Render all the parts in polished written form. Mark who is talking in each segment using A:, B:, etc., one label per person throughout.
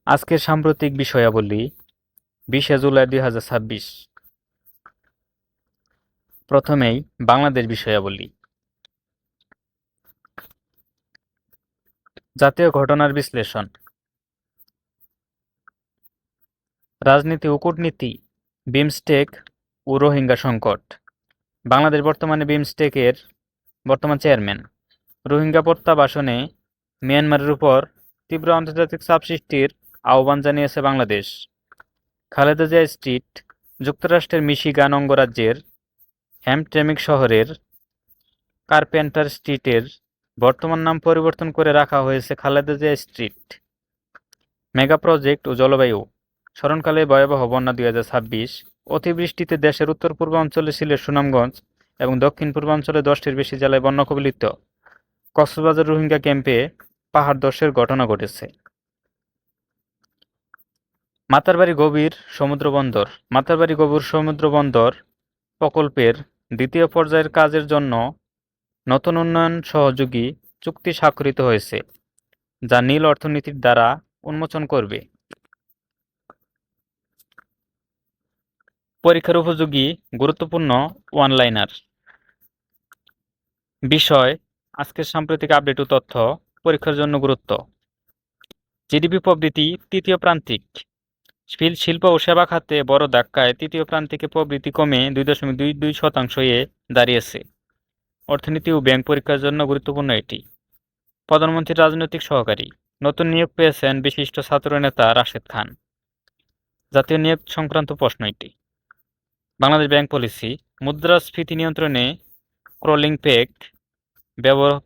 A: আজকের সাম্প্রতিক বিষয়াবলী ২০শে জুলাই ২০২৬। প্রথমেই বাংলাদেশ বিষয়াবলী। জাতীয় ঘটনার বিশ্লেষণ। রাজনীতি ও কূটনীতি, বিমস্টেক ও রোহিঙ্গা সংকট। বাংলাদেশ বর্তমানে বিমস্টেকের বর্তমান চেয়ারম্যান। রোহিঙ্গা প্রত্যাবাসনে মিয়ানমারের উপর তীব্র আন্তর্জাতিক চাপ সৃষ্টির আহ্বান জানিয়েছে বাংলাদেশ। খালেদা জিয়া স্ট্রিট। যুক্তরাষ্ট্রের মিশিগান অঙ্গরাজ্যের হ্যামট্রেমিক শহরের কার্পেন্টার স্ট্রিটের বর্তমান নাম পরিবর্তন করে রাখা হয়েছে Khaleda Zia street. Mega project ও জলবায়ু। স্মরণকালে ভয়াবহ বন্যা ২০২৬। অতিবৃষ্টিতে দেশের উত্তর পূর্বাঞ্চলে সিলেট, সুনামগঞ্জ এবং দক্ষিণ পূর্বাঞ্চলে ১০টির বেশি জেলায় বন্যা কবলিত। কক্সবাজার রোহিঙ্গা ক্যাম্পে পাহাড় ধসের ঘটনা ঘটেছে। মাতারবাড়ি গভীর সমুদ্র বন্দর। মাতারবাড়ি গভীর সমুদ্র বন্দর প্রকল্পের দ্বিতীয় পর্যায়ের কাজের জন্য নতুন উন্নয়ন সহযোগী চুক্তি স্বাক্ষরিত হয়েছে, যা নীল অর্থনীতির দ্বারা উন্মোচন করবে। পরীক্ষার উপযোগী গুরুত্বপূর্ণ ওয়ান-লাইনার। বিষয়: আজকের সাম্প্রতিক আপডেট ও তথ্য। পরীক্ষার জন্য গুরুত্ব। জিডিপি প্রবৃদ্ধি তৃতীয় প্রান্তিক। শিল্প ও সেবা খাতে বড় ধাক্কায় তৃতীয় প্রান্তিকে প্রবৃদ্ধি কমে ২.২২% দাঁড়িয়েছে। অর্থনীতি ও ব্যাংক পরীক্ষার জন্য গুরুত্বপূর্ণ এটি। প্রধানমন্ত্রীর রাজনৈতিক সহকারী। নতুন নিয়োগ পেয়েছেন বিশিষ্ট ছাত্রনেতা রাশেদ খান। জাতীয় নিয়োগ সংক্রান্ত প্রশ্ন এটি। Bangladesh bank policy. মুদ্রাস্ফীতি নিয়ন্ত্রণে ক্রলিং পেগ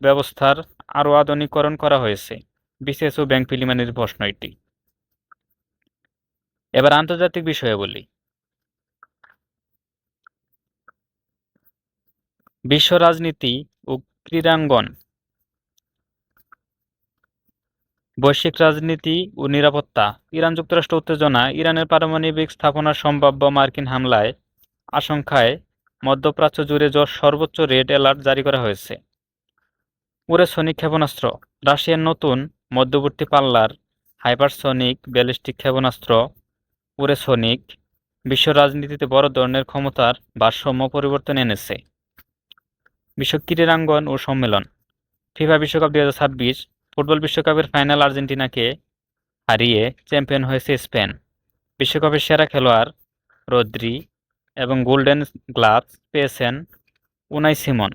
A: ব্যবস্থার আরও আধুনিকীকরণ করা হয়েছে। বিসিএস ও ব্যাংক প্রিলিমিনারি প্রশ্ন এটি। এবার আন্তর্জাতিক বিষয়াবলী। বিশ্ব রাজনীতি ও ক্রীড়াঙ্গন। বৈশ্বিক রাজনীতি ও নিরাপত্তা। ইরান যুক্তরাষ্ট্র উত্তেজনা। ইরানের পারমাণবিক স্থাপনার সম্ভাব্য মার্কিন হামলায় আশঙ্কায় মধ্যপ্রাচ্য জুড়ে সর্বোচ্চ রেড অ্যালার্ট জারি করা হয়েছে। উড়ে-সনিক ক্ষেপণাস্ত্র। রাশিয়ার নতুন মধ্যবর্তী পাল্লার হাইপারসনিক ব্যালিস্টিক ক্ষেপণাস্ত্র উড়ে-সনিক বিশ্ব রাজনীতিতে বড় ধরনের ক্ষমতার ভারসাম্য পরিবর্তন এনেছে। বিশ্ব ক্রীড়াঙ্গন ও সম্মেলন। ফিফা বিশ্বকাপ ২০২৬। ফুটবল বিশ্বকাপের ফাইনাল আর্জেন্টিনাকে হারিয়ে চ্যাম্পিয়ন হয়েছে স্পেন। বিশ্বকাপের সেরা খেলোয়াড় রদ্রি এবং গোল্ডেন গ্লাভস পেয়েছেন উনাই সিমন।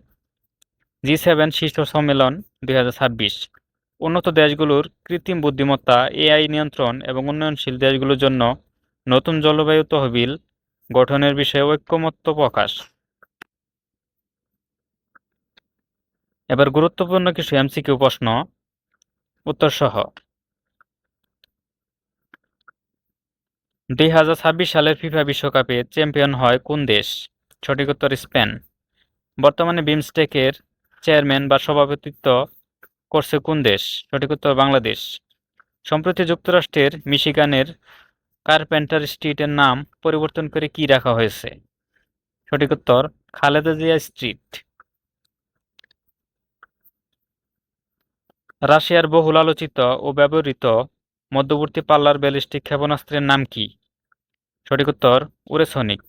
A: জি7 শীর্ষ সম্মেলন ২০২৬। উন্নত দেশগুলোর কৃত্রিম বুদ্ধিমত্তা, এআই নিয়ন্ত্রণ এবং উন্নয়নশীল দেশগুলোর জন্য নতুন জলবায়ু তহবিল গঠনের বিষয়ে ঐকমত্য প্রকাশ। এবার গুরুত্বপূর্ণ কিছু এমসিকিউ প্রশ্ন উত্তর সহ। ২০২৬ সালের ফিফা বিশ্বকাপে চ্যাম্পিয়ন হয় কোন দেশ? সঠিক উত্তর স্পেন। বর্তমানে বিমস্টেকের চেয়ারম্যান বা সভাপতিত্ব করছে কোন দেশ? সঠিক উত্তর বাংলাদেশ। সম্প্রতি যুক্তরাষ্ট্রের মিশিগানের কার্পেন্টার স্ট্রিটের নাম পরিবর্তন করে কি রাখা হয়েছে? সঠিক উত্তর খালেদা জিয়া স্ট্রিট। রাশিয়ার বহুল আলোচিত ও ব্যবহৃত মধ্যবর্তী পাল্লার ব্যালিস্টিক ক্ষেপণাস্ত্রের নাম কি? সঠিক উত্তর উড়ে-সনিক।